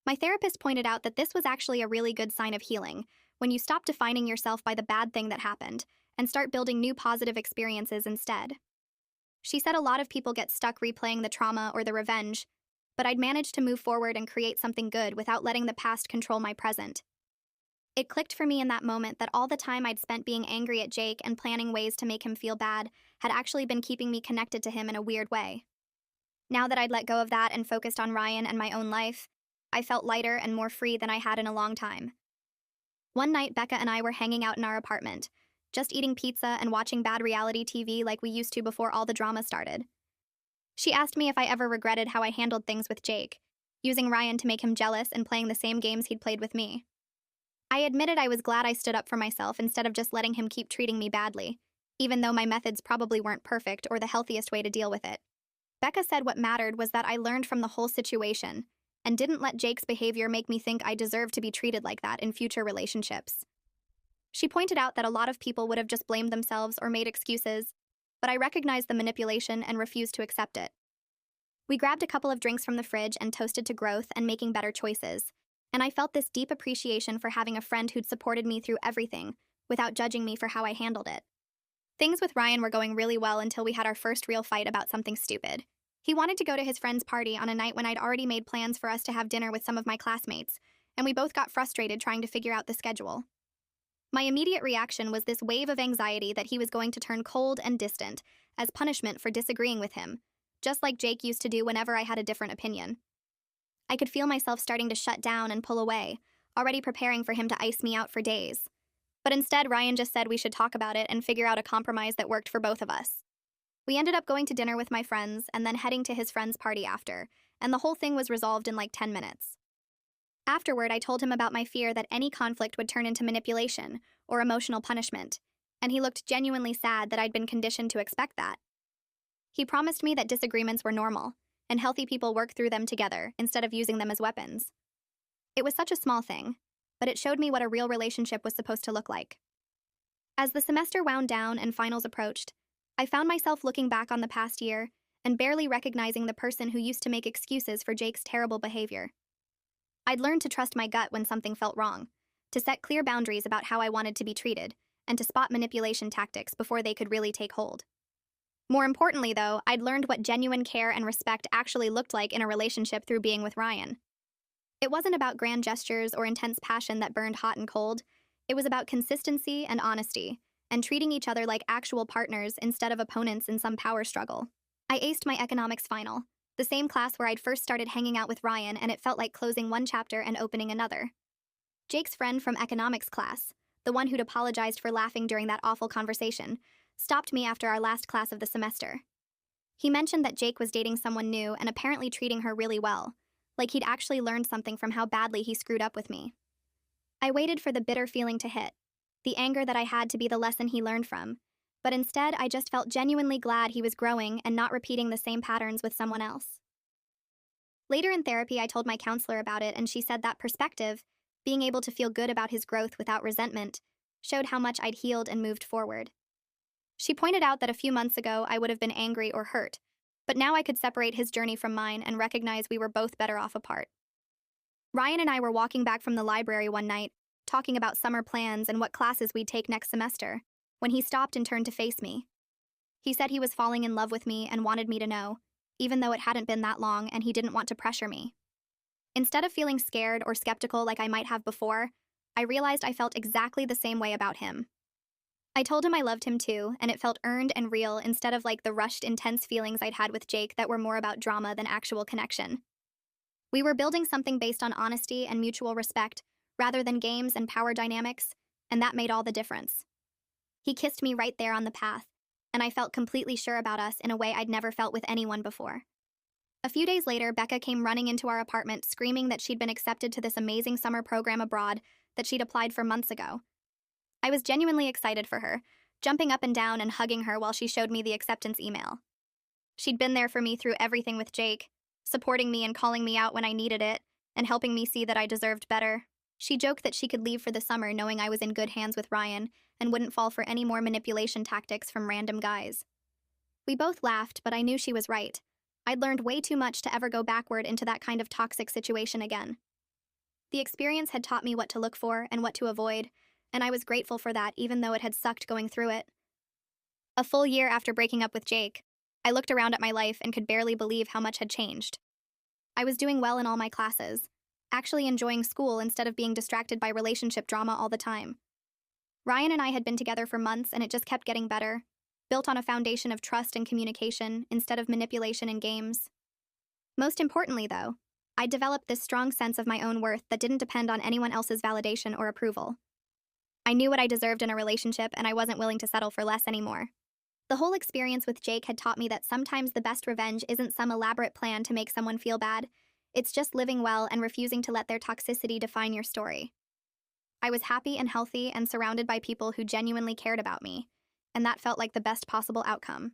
My therapist pointed out that this was actually a really good sign of healing, when you stop defining yourself by the bad thing that happened and start building new positive experiences instead. She said a lot of people get stuck replaying the trauma or the revenge, but I'd managed to move forward and create something good without letting the past control my present. It clicked for me in that moment that all the time I'd spent being angry at Jake and planning ways to make him feel bad had actually been keeping me connected to him in a weird way. Now that I'd let go of that and focused on Ryan and my own life, I felt lighter and more free than I had in a long time. One night, Becca and I were hanging out in our apartment, just eating pizza and watching bad reality TV like we used to before all the drama started. She asked me if I ever regretted how I handled things with Jake, using Ryan to make him jealous and playing the same games he'd played with me. I admitted I was glad I stood up for myself instead of just letting him keep treating me badly, even though my methods probably weren't perfect or the healthiest way to deal with it. Becca said what mattered was that I learned from the whole situation and didn't let Jake's behavior make me think I deserved to be treated like that in future relationships. She pointed out that a lot of people would have just blamed themselves or made excuses, but I recognized the manipulation and refused to accept it. We grabbed a couple of drinks from the fridge and toasted to growth and making better choices, and I felt this deep appreciation for having a friend who'd supported me through everything, without judging me for how I handled it. Things with Ryan were going really well until we had our first real fight about something stupid. He wanted to go to his friend's party on a night when I'd already made plans for us to have dinner with some of my classmates, and we both got frustrated trying to figure out the schedule. My immediate reaction was this wave of anxiety that he was going to turn cold and distant as punishment for disagreeing with him, just like Jake used to do whenever I had a different opinion. I could feel myself starting to shut down and pull away, already preparing for him to ice me out for days. But instead, Ryan just said we should talk about it and figure out a compromise that worked for both of us. We ended up going to dinner with my friends and then heading to his friend's party after, and the whole thing was resolved in like 10 minutes. Afterward, I told him about my fear that any conflict would turn into manipulation or emotional punishment, and he looked genuinely sad that I'd been conditioned to expect that. He promised me that disagreements were normal, and healthy people work through them together instead of using them as weapons. It was such a small thing, but it showed me what a real relationship was supposed to look like. As the semester wound down and finals approached, I found myself looking back on the past year and barely recognizing the person who used to make excuses for Jake's terrible behavior. I'd learned to trust my gut when something felt wrong, to set clear boundaries about how I wanted to be treated, and to spot manipulation tactics before they could really take hold. More importantly, though, I'd learned what genuine care and respect actually looked like in a relationship through being with Ryan. It wasn't about grand gestures or intense passion that burned hot and cold. It was about consistency and honesty, and treating each other like actual partners instead of opponents in some power struggle. I aced my economics final, the same class where I'd first started hanging out with Ryan, and it felt like closing one chapter and opening another. Jake's friend from economics class, the one who'd apologized for laughing during that awful conversation, stopped me after our last class of the semester. He mentioned that Jake was dating someone new and apparently treating her really well, like he'd actually learned something from how badly he screwed up with me. I waited for the bitter feeling to hit, the anger that I had to be the lesson he learned from, but instead I just felt genuinely glad he was growing and not repeating the same patterns with someone else. Later in therapy, I told my counselor about it, and she said that perspective, being able to feel good about his growth without resentment, showed how much I'd healed and moved forward. She pointed out that a few months ago I would have been angry or hurt, but now I could separate his journey from mine and recognize we were both better off apart. Ryan and I were walking back from the library one night, talking about summer plans and what classes we'd take next semester, when he stopped and turned to face me. He said he was falling in love with me and wanted me to know, even though it hadn't been that long and he didn't want to pressure me. Instead of feeling scared or skeptical like I might have before, I realized I felt exactly the same way about him. I told him I loved him too, and it felt earned and real instead of like the rushed, intense feelings I'd had with Jake that were more about drama than actual connection. We were building something based on honesty and mutual respect, rather than games and power dynamics, and that made all the difference. He kissed me right there on the path, and I felt completely sure about us in a way I'd never felt with anyone before. A few days later, Becca came running into our apartment screaming that she'd been accepted to this amazing summer program abroad that she'd applied for months ago. I was genuinely excited for her, jumping up and down and hugging her while she showed me the acceptance email. She'd been there for me through everything with Jake, supporting me and calling me out when I needed it, and helping me see that I deserved better. She joked that she could leave for the summer knowing I was in good hands with Ryan and wouldn't fall for any more manipulation tactics from random guys. We both laughed, but I knew she was right. I'd learned way too much to ever go backward into that kind of toxic situation again. The experience had taught me what to look for and what to avoid, and I was grateful for that even though it had sucked going through it. A full year after breaking up with Jake, I looked around at my life and could barely believe how much had changed. I was doing well in all my classes, actually enjoying school instead of being distracted by relationship drama all the time. Ryan and I had been together for months and it just kept getting better, built on a foundation of trust and communication instead of manipulation and games. Most importantly, though, I'd developed this strong sense of my own worth that didn't depend on anyone else's validation or approval. I knew what I deserved in a relationship and I wasn't willing to settle for less anymore. The whole experience with Jake had taught me that sometimes the best revenge isn't some elaborate plan to make someone feel bad. It's just living well and refusing to let their toxicity define your story. I was happy and healthy and surrounded by people who genuinely cared about me, and that felt like the best possible outcome.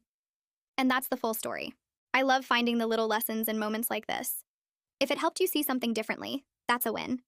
And that's the full story. I love finding the little lessons in moments like this. If it helped you see something differently, that's a win.